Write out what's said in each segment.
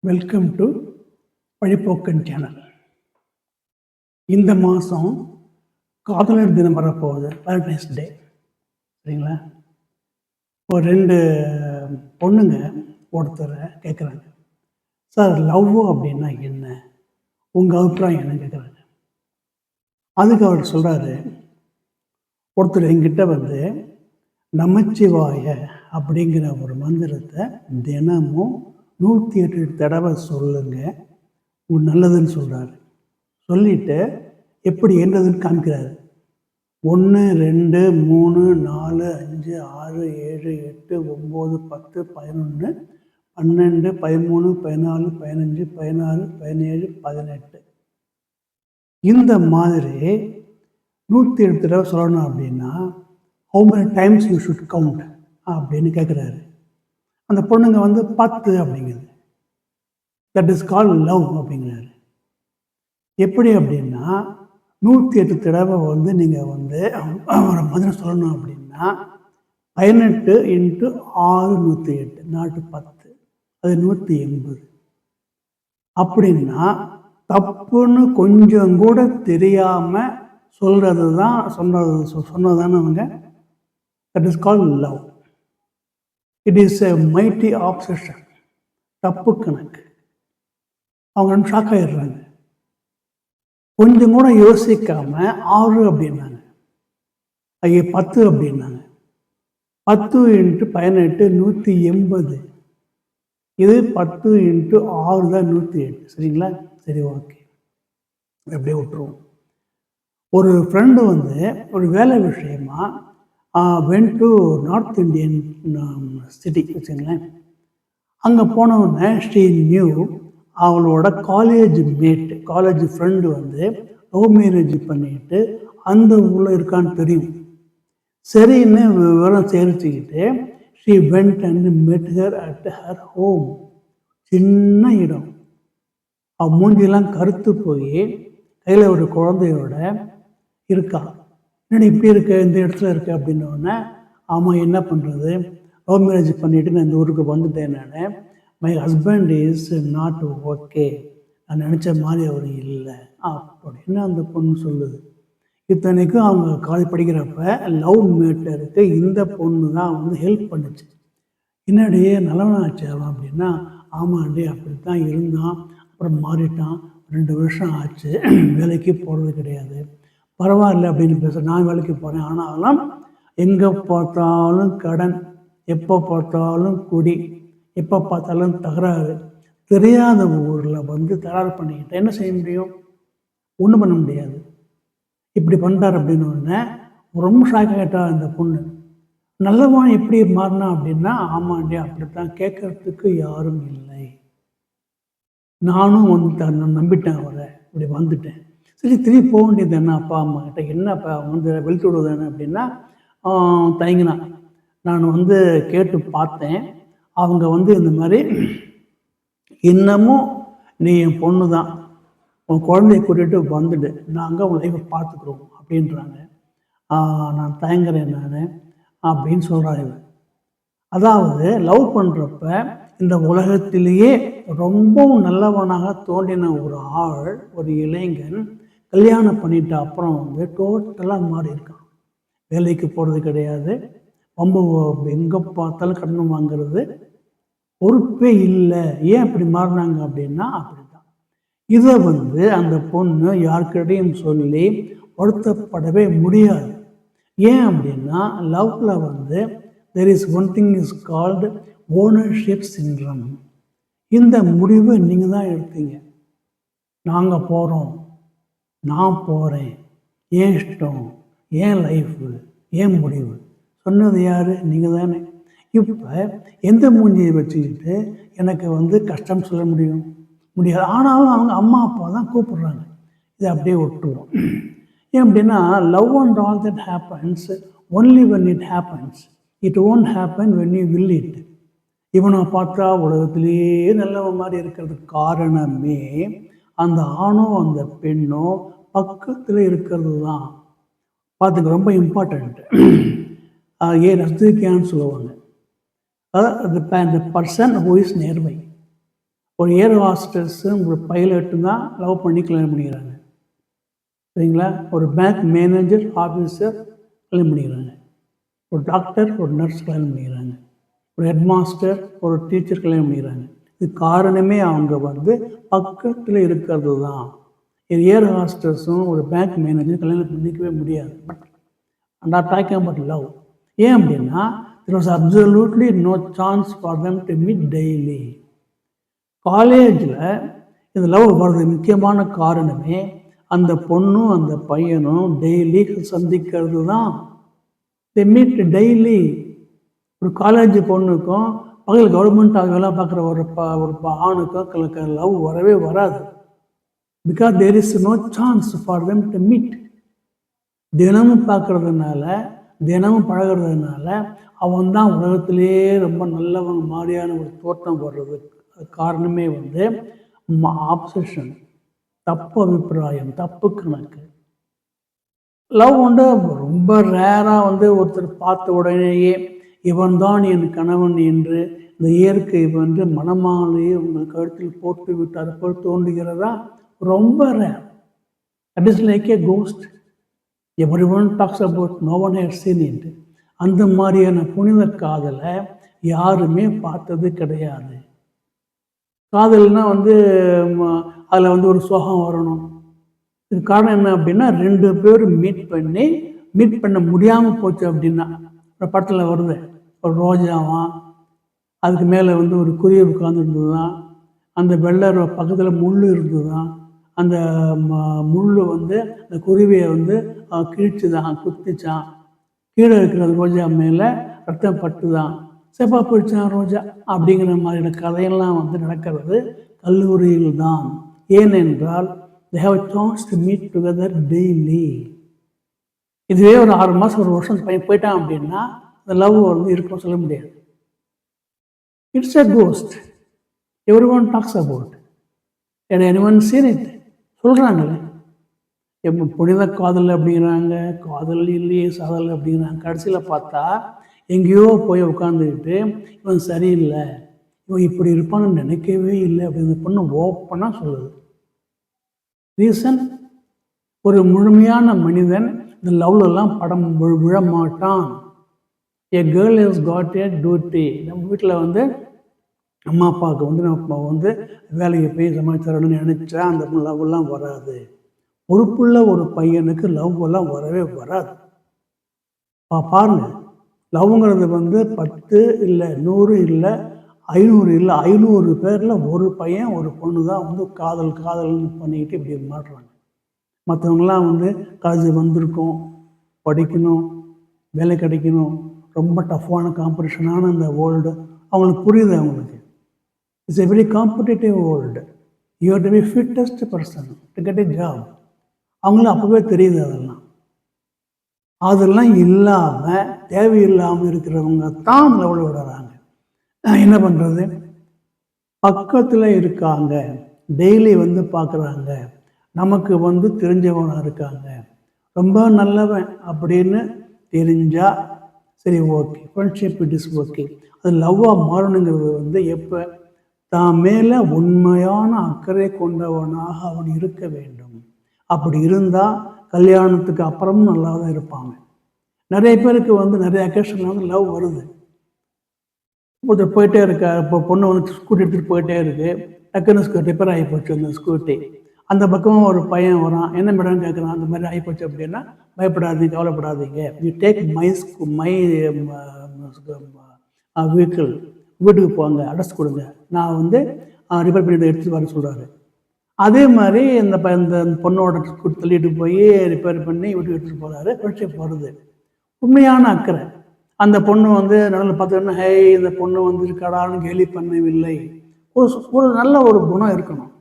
Welcome to வழிப்போக்கன் channel. இந்த மாதம் காதலர் தினம் வரப்போகுது, வேலண்டைன்ஸ் டே. சரிங்களா? ஒரு 2 பொண்ணுங்க ஒருத்தரை கேட்குறாங்க, சார் லவ் அப்படின்னா என்ன, உங்கள் அபிப்பிராயம் என்னன்னு கேட்குறாங்க. அதுக்கு அவர் சொல்கிறாரு, ஒருத்தர் என்கிட்ட வந்து நமச்சிவாய அப்படிங்கிற ஒரு மந்திரத்தை தினமும் 108 தடவை சொல்லுங்க, நல்லதுன்னு சொல்கிறாரு. சொல்லிவிட்டு எப்படி என்னதுன்னு காமிக்கிறாரு. 1 2 3 4 5 6 7 8 9 10 11 12 13 14 15 16 17 18 இந்த மாதிரி 108 தடவை சொல்லணும் அப்படின்னா how many times you should count அப்படின்னு கேட்குறாரு. அந்த பொண்ணுங்க வந்து 10 அப்படிங்குது. தட் இஸ் கால் லவ் அப்படிங்கிறாரு. எப்படி அப்படின்னா 108 தடவை வந்து நீங்கள் வந்து அவரை மந்திரம் சொல்லணும் அப்படின்னா 18 × 6 108 நாட்டு 10, அது 180. அப்படின்னா தப்புன்னு கொஞ்சம் கூட தெரியாமல் சொல்கிறது தான் சொன்னதானே அவங்க. That is call love. It is a mighty obsession. தப்பு கணக்கு. அவங்க ஷாக் ஆகிடுறாங்க. கொஞ்சம் கூட யோசிக்காமல் 6 அப்படின்னாங்க, 10 அப்படின்னாங்க. 10 × 18 180. இது 10 × 6 தான் 108. சரிங்களா? சரி, ஓகே, அப்படியே விட்டுருவோம். ஒரு ஃப்ரெண்டு வந்து ஒரு வேலை விஷயமா went to north Indian city வச்சுங்களேன். அங்கே போனவுடனே ஷீ நியூ அவளோட காலேஜ் ஃப்ரெண்டு வந்து லவ் மேரேஜ் பண்ணிட்டு அந்த ஊரில் இருக்கான்னு தெரியும். சரின்னு விவரம் சேரிச்சுக்கிட்டு she went and met her at her home. சின்ன இடம். அவள் மூஞ்சிலாம் கருத்து போய் கையில் ஒரு குழந்தையோட இருக்கா. என்னடி இப்படி இருக்க, இந்த இடத்துல இருக்க அப்படின்னோடனே, ஆமாம் என்ன பண்ணுறது, லவ் மேரேஜ் பண்ணிவிட்டு நான் இந்த ஊருக்கு வந்துட்டேன். நான் my husband is not okay, நான் நினச்ச மாதிரி அவர் இல்லை அப்படின்னு அந்த பொண்ணு சொல்லுது. இத்தனைக்கும் அவங்க காலேஜ் படிக்கிறப்ப லவ் மேட்டருக்கு இந்த பொண்ணு தான் வந்து ஹெல்ப் பண்ணுச்சு. என்னடியே நல்லவனாச்சு அவன் அப்படின்னா, ஆமாண்டி அப்படி தான் இருந்தான், அப்புறம் மாறிட்டான், 2 வருஷம் ஆச்சு, வேலைக்கு போகிறது கிடையாது, பரவாயில்ல அப்படின்னு பேச. நான் வேலைக்கு போகிறேன், ஆனாலும் எங்கே பார்த்தாலும் கடன், எப்போ பார்த்தாலும் குடி, எப்போ பார்த்தாலும் தகராறு, தெரியாத ஊரில் வந்து தகராறு பண்ணிக்கிட்டேன், என்ன செய்ய முடியும்? ஒன்றும் பண்ண முடியாது. இப்படி பண்ணுறார் அப்படின்னு ஒன்று ரொம்ப ஷாக் ஆகிட்டா இந்த பொண்ணு. நல்லவன் எப்படி மாறினா அப்படின்னா, ஆமாண்டியா அப்படித்தான், கேட்கறதுக்கு யாரும் இல்லை, நானும் வந்து நம்பிட்டேன் அவரை, இப்படி வந்துட்டேன். சரி, திரும்பி போக வேண்டியது என்ன அப்பா அம்மா கிட்ட, என்னப்பா வந்து வெளுத்து விடுவது என்ன அப்படின்னா தயங்கினா. நான் வந்து கேட்டு பார்த்தேன், அவங்க வந்து இந்த மாதிரி இன்னமும் நீ என் பொண்ணு தான், உன் குழந்தைய கூட்டிகிட்டு வந்துடு, நாங்கள் உன் லைஃப்பை பார்த்துக்குறோம் அப்படின்றாங்க. நான் தயங்குறேன் நான் அப்படின்னு சொல்கிறாங்க. அதாவது லவ் பண்ணுறப்ப இந்த உலகத்திலேயே ரொம்பவும் நல்லவனாக தோன்றின ஒரு ஆள், ஒரு இளைஞன் கல்யாணம் பண்ணிட்ட அப்புறம் வந்து டோட்டலாக மாறி இருக்கான். வேலைக்கு போகிறது கிடையாது, ரொம்ப எங்கே பார்த்தாலும் கடன் வாங்கிறது, பொறுப்பே இல்லை. ஏன் இப்படி மாறினாங்க அப்படின்னா அப்படி தான். இதை வந்து அந்த பொண்ணு யார்கிட்டையும் சொல்லி வருத்தப்படவே முடியாது. ஏன் அப்படின்னா லவ்வில் வந்து there is one thing is called ownership syndrome. இந்த முடிவு நீங்கள் தான் எடுத்தீங்க. நாங்கள் போகிறோம், நான் போகிறேன், ஏன் இஷ்டம், ஏன் லைஃபு, ஏன் முடிவு, சொன்னது யார்? நீங்கள் தானே. இப்போ எந்த மூஞ்சியை வச்சுக்கிட்டு எனக்கு வந்து கஷ்டம் சொல்ல முடியாது. ஆனாலும் அவங்க அம்மா அப்பா தான் கூப்பிடுறாங்க. இதை அப்படியே விட்டுருவோம். ஏன் அப்படின்னா love and all that happens only when it happens, it won't happen when you will it. இவனை பார்த்தா உலகத்திலேயே நல்லவன் மாதிரி இருக்கிறதுக்கு காரணமே அந்த ஆணோ அந்த பெண்ணோ பக்கத்தில் இருக்கிறது தான். பார்த்துங்க, ரொம்ப இம்பார்ட்டண்ட். ஏன் நஸ்திரிக்கான்னு சொல்லுவாங்க. the person who is nearby. ஒரு ஏர் ஹாஸ்டஸும் ஒரு பைலட்டும் தான் லவ் பண்ணி கல்யாணம் பண்ணிக்கிறாங்க. சரிங்களா? ஒரு பேங்க் மேனேஜர், ஆஃபீஸர் கல்யாணம் பண்ணிக்கிறாங்க. ஒரு டாக்டர், ஒரு நர்ஸ் கல்யாணம் பண்ணிக்கிறாங்க. ஒரு ஹெட் மாஸ்டர், ஒரு டீச்சர் கல்யாணம் பண்ணிக்கிறாங்க. இது காரணமே அவங்க பக்கத்தில் இருக்கிறது தான். ஏர் ஹாஸ்டஸும் ஒரு பேங்க் மேனேஜரும் கல்யாணம் பண்ணிக்கவே முடியாது. But not talking about love. ஏன் அப்படின்னா, there was absolutely no chance for them to meet daily. காலேஜில் இந்த லவ் வர்றது முக்கியமான காரணமே அந்த பொண்ணும் அந்த பையனும் டெய்லி சந்திக்கிறது தான். they meet daily. ஒரு காலேஜ் பொண்ணுக்கும் பகல் கவர்மெண்ட் வேலை பார்க்குற ஒரு ஆணுக்கும் லவ் வரவே வராது. Because there is no chance for them to meet. தினமும் பார்க்கறதுனால, தினமும் பழகிறதுனால அவன் தான் உலகத்திலே ரொம்ப நல்லவன் மாதிரியான ஒரு தோற்றம் வர்றதுக்கு காரணமே ஆப்சஷன், தப்பு அபிப்பிராயம், தப்பு கணக்கு. லவ் ரொம்ப ரேராக ஒருத்தர் பார்த்த உடனேயே இவன் தான் என் கணவன் என்று இந்த இயற்கை மனமாலேயே உங்கள் கழுத்தில் போட்டு விட்டார் போல் தோன்றுகிறதா? ரொம்ப rare. That is like a ghost. everyone talks about, no one has seen it. அந்த மாதிரியான புனித காதலை யாருமே பார்த்தது கிடையாது. காதல்னா அதில் ஒரு சோகம் வரணும். இது காரணம் என்ன அப்படின்னா, 2 பேரும் மீட் பண்ண முடியாமல் போச்சு அப்படின்னா, ஒரு படத்தில் வருது, ஒரு ரோஜாவான், அதுக்கு மேலே ஒரு குருவி உட்கார்ந்துருந்தது தான், அந்த வெள்ளை பக்கத்தில் முள் இருந்தது தான், அந்த முள் அந்த குருவியை கிழிச்சுதான், குத்திச்சான், கீழே இருக்கிற ரோஜா மேலே ரத்தம் பட்டு தான் செப்பா போயிடுச்சான் ரோஜா அப்படிங்கிற மாதிரியான கதையெல்லாம் நடக்கிறது கல்லூரியில் தான். ஏனென்றால் they have a chance to meet together daily. இதுவே ஒரு 6 மாதம், ஒரு வருஷம் பையன் போயிட்டான் அப்படின்னா அந்த லவ் இருக்கும் சொல்ல முடியாது. It's a ghost. everyone talks about. and anyone seen it? சொல்கிறாங்களே, புனித காதல் அப்படிங்கிறாங்க, காதல் இல்லையே சாதல் அப்படிங்கிறாங்க. கடைசியில் பார்த்தா எங்கேயோ போய் உட்காந்துக்கிட்டு இவன் சரியில்லை, இவன் இப்படி இருப்பான்னு நினைக்கவே இல்லை அப்படின்னு பொண்ணு ஓப்பனாக சொல்லுது. ரீசன், ஒரு முழுமையான மனிதன் இந்த லவ்லெல்லாம் படம் விழமாட்டான். A girl has got a duty. நம்ம வீட்டில் அம்மா அப்பாவுக்கு நம்ம வேலையை போய் சமாளித்தரணும்னு நினச்சா அந்த லவ்வெல்லாம் வராது. பொறுப்புள்ள ஒரு பையனுக்கு லவ்வெல்லாம் வரவே வராது. பாருங்க, லவ்ங்கிறது 10 இல்லை 100 இல்லை 500 இல்லை 500 பேரில் ஒரு பையன் ஒரு பொண்ணு தான் காதல்னு பண்ணிக்கிட்டு இப்படி மாட்டுறாங்க. மற்றவங்களாம் காலேஜ் வந்திருக்கோம், படிக்கணும், வேலை கிடைக்கணும், ரொம்ப டஃப்பான காம்படிஷனான அந்த வேர்ல்டு அவங்களுக்கு புரியுது. அவங்களுக்கு it's a very competitive world. You have to be fittest person to get a job. அவங்களும் அப்போவே தெரியுது. அதெல்லாம் இல்லாமல் தேவையில்லாமல் இருக்கிறவங்க தான் லவ்வில் விடுறாங்க. என்ன பண்ணுறது? பக்கத்தில் இருக்காங்க, டெய்லி பார்க்குறாங்க, நமக்கு தெரிஞ்சவனாக இருக்காங்க, ரொம்ப நல்லவன் அப்படின்னு தெரிஞ்சால் சரி, okay, friendship it is okay. அது லவ்வாக மாறணுங்கிறது எப்போ தான் மேலே உண்மையான அக்கறை கொண்டவனாக அவன் இருக்க வேண்டும். அப்படி இருந்தால் கல்யாணத்துக்கு அப்புறமும் நல்லா தான் இருப்பாங்க. நிறைய பேருக்கு நிறைய அக்கேஷனில் லவ் வருது. ஒருத்தர் போயிட்டே இருக்கா, இப்போ பொண்ணு ஸ்கூட்டி எடுத்துகிட்டு போயிட்டே இருக்குது, டக்குன்னு ரிப்பேர் ஆகி போச்சு அந்த ஸ்கூட்டி. அந்த பக்கம் ஒரு பையன் வரான், என்ன மேடம் கேட்குறான், அந்த மாதிரி ஆகிப்போச்சு அப்படின்னா, பயப்படாதீங்க, கவலைப்படாதீங்க, யூ டேக் மை வெஹிக்கிள், வீட்டுக்கு போங்க, அட்ரஸ் கொடுங்க, நான் ரிப்பேர் பண்ணிட்டு எடுத்துகிட்டு வர சொல்கிறாரு. அதே மாதிரி இந்த பொண்ணோட தள்ளிட்டு போய் ரிப்பேர் பண்ணி வீட்டுக்கு எடுத்துகிட்டு போகிறாரு. ஃப்ரெண்ட்ஷிப் வருது. உண்மையான அக்கறை. அந்த பொண்ணு நடுவில் பார்த்தோன்னா, ஹே இந்த பொண்ணு இருக்காடான்னு கேலி பண்ணவில்லை. ஒரு நல்ல ஒரு குணம் இருக்கணும்,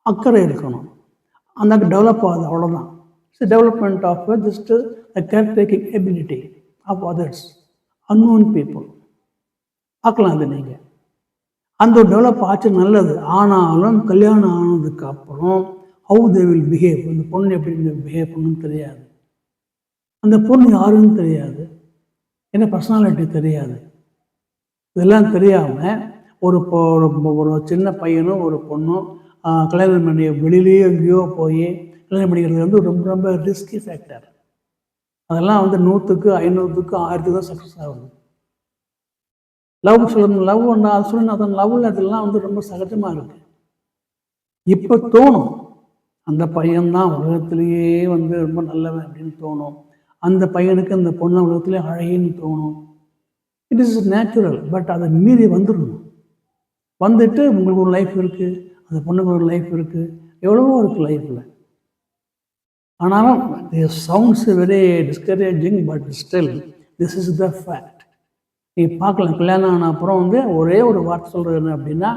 அக்கறை இருக்கணும். அந்த டெவலப் ஆகுது, அவ்வளோதான். It's development of just care taking ability of others, unknown people. பார்க்கலாம் அது நீங்கள். அந்த டெவலப் ஆச்சு, நல்லது. ஆனாலும் கல்யாணம் ஆனதுக்கு அப்புறம் ஹவு தே வில் பிஹேவ், அந்த பொண்ணு எப்படி பிஹேவ் பண்ணணும்னு தெரியாது. அந்த பொண்ணு யாருன்னு தெரியாது, என்ன பர்சனாலிட்டி தெரியாது. இதெல்லாம் தெரியாமல் ஒரு சின்ன பையனும் ஒரு பொண்ணும் கல்யாணம் பண்ணி வெளியிலேயோ எங்கேயோ போய் கல்யாணம் பண்ணிக்கிறது வந்து ரொம்ப ரொம்ப ரிஸ்கி ஃபேக்டர். அதெல்லாம் வந்து 100க்கு 500க்கு 1000க்கு தான் சக்ஸஸ் ஆகுது. லவ் சொல்லணும், லவ் ஒன்றா அது சொல்லணும், அதன் லவ்வில் அதெல்லாம் வந்து ரொம்ப சகஜமாக இருக்குது. இப்போ தோணும் அந்த பையன்தான் உலகத்திலேயே வந்து ரொம்ப நல்லவன் அப்படின்னு தோணும். அந்த பையனுக்கு அந்த பொண்ணு உலகத்திலே அழகின்னு தோணும். It is natural. பட் அதை மீறி வந்துடணும். வந்துட்டு உங்களுக்கு ஒரு லைஃப் இருக்குது, அந்த பொண்ணுக்கு ஒரு லைஃப் இருக்குது, எவ்வளவோ இருக்குது லைஃப்பில். ஆனாலும் sounds very discouraging, but still this is the fact. நீ பார்க்கலாம், கல்யாணம் ஆன அப்புறம் வந்து ஒரே ஒரு வார்த்தை சொல்கிறது என்ன அப்படின்னா,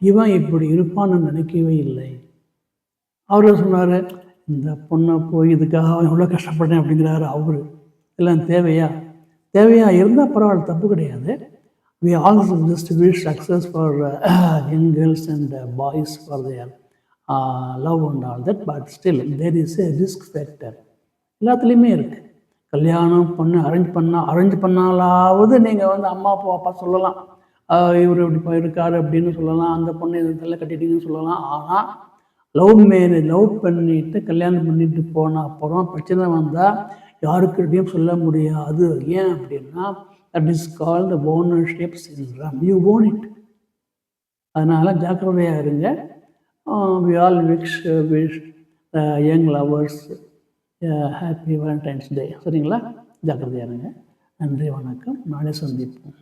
இவன் இப்படி இருப்பான்னு நினைக்கவே இல்லை. அவர் சொன்னார், இந்த பொண்ணை போய் இதுக்காக அவன் எவ்வளோ கஷ்டப்பட்டேன் அப்படிங்கிறாரு அவர். எல்லாம் தேவையா இருந்தால் பரவாயில்ல, தப்பு கிடையாது. We also just wish success for young girls and boys for their love and all that, but still there is a risk factor. எல்லாத்துலேயுமே இருக்குது. கல்யாணம் அரேஞ்ச் பண்ணாலாவது நீங்கள் வந்து அம்மா அப்பா சொல்லலாம், இவர் இப்படி இருக்காரு அப்படின்னு சொல்லலாம், அந்த பொண்ணு இதெல்லாம் கட்டிட்டீங்கன்னு சொல்லலாம். ஆனால் லவ் பண்ணிட்டு கல்யாணம் பண்ணிட்டு போனால் அப்புறம் பிரச்சனை வந்தால் யாருக்கிட்டையும் சொல்ல முடியாது. ஏன் அப்படின்னா, that is called the ownership syndrome. You own it. அதனால் ஜாக்கிரதையாக இருங்க. We all wish young lovers happy Valentine's Day. சரிங்களா? ஜாக்கிரதையாக இருங்க. நன்றி, வணக்கம். நாளை சந்திப்போம்.